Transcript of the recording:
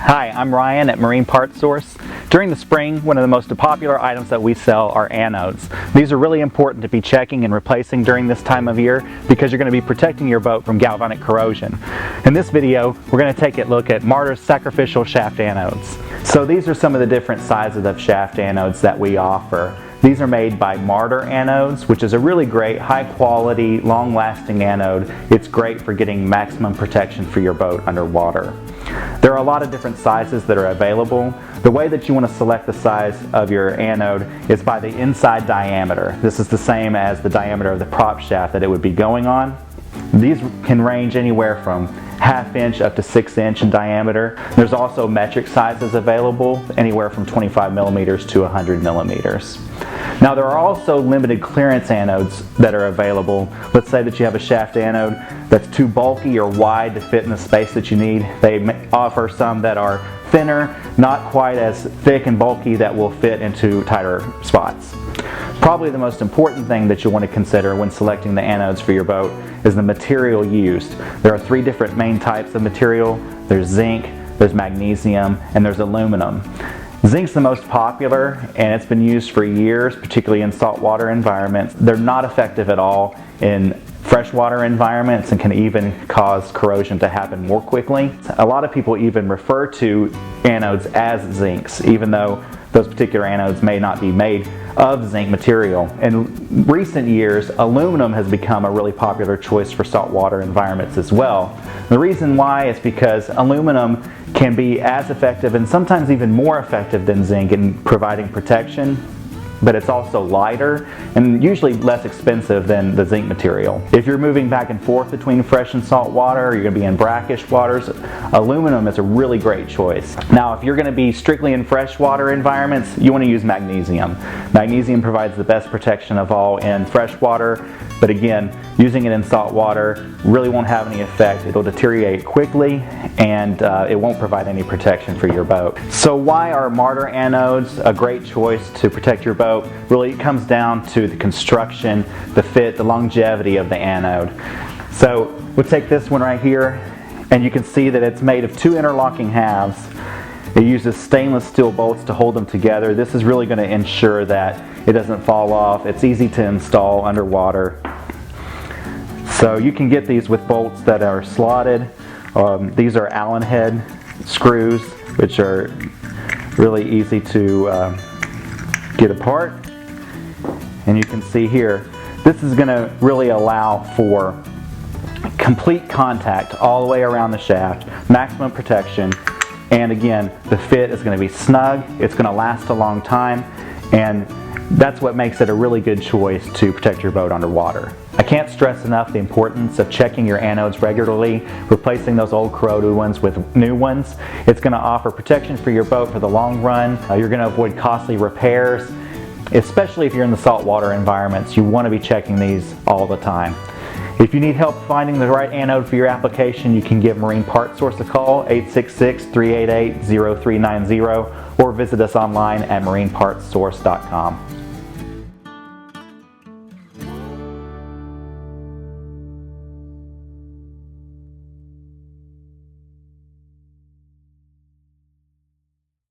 Hi, I'm Ryan at Marine Parts Source. During the spring, one of the most popular items that we sell are anodes. These are really important to be checking and replacing during this time of year because you're going to be protecting your boat from galvanic corrosion. In this video, we're going to take a look at Martyr's sacrificial shaft anodes. So these are some of the different sizes of shaft anodes that we offer. These are made by Martyr Anodes, which is a really great, high quality, long lasting anode. It's great for getting maximum protection for your boat underwater. There are a lot of different sizes that are available. The way that you want to select the size of your anode is by the inside diameter. This is the same as the diameter of the prop shaft that it would be going on. These can range anywhere from 1/2 inch up to 6 inch in diameter. There's also metric sizes available, anywhere from 25 millimeters to 100 millimeters. Now there are also limited clearance anodes that are available. Let's say that you have a shaft anode that's too bulky or wide to fit in the space that you need. They offer some that are thinner, not quite as thick and bulky, that will fit into tighter spots. Probably the most important thing that you want to consider when selecting the anodes for your boat is the material used. There are 3 different main types of material. There's zinc, there's magnesium, and there's aluminum. Zinc's the most popular, and it's been used for years, particularly in saltwater environments. They're not effective at all in freshwater environments and can even cause corrosion to happen more quickly. A lot of people even refer to anodes as zincs, even though those particular anodes may not be made of zinc material. In recent years, aluminum has become a really popular choice for saltwater environments as well. The reason why is because aluminum can be as effective and sometimes even more effective than zinc in providing protection, but it's also lighter and usually less expensive than the zinc material. If you're moving back and forth between fresh and salt water, or you're going to be in brackish waters, aluminum is a really great choice. Now if you're going to be strictly in freshwater environments, you want to use magnesium. Magnesium provides the best protection of all in freshwater, but again, using it in salt water really won't have any effect. It'll deteriorate quickly and it won't provide any protection for your boat. So why are Martyr anodes a great choice to protect your boat? Really, it comes down to the construction, the fit, the longevity of the anode. So we'll take this one right here, and you can see that it's made of 2 interlocking halves. It uses stainless steel bolts to hold them together. This is really going to ensure that it doesn't fall off. It's easy to install underwater. So you can get these with bolts that are slotted. These are Allen head screws, which are really easy to get apart. And you can see here, this is going to really allow for complete contact all the way around the shaft, maximum protection, and again, the fit is going to be snug, it's going to last a long time, and that's what makes it a really good choice to protect your boat underwater. I can't stress enough the importance of checking your anodes regularly, replacing those old corroded ones with new ones. It's going to offer protection for your boat for the long run. You're going to avoid costly repairs, especially if you're in the saltwater environments. You want to be checking these all the time. If you need help finding the right anode for your application, you can give Marine Parts Source a call, 866-388-0390, or visit us online at marinepartssource.com.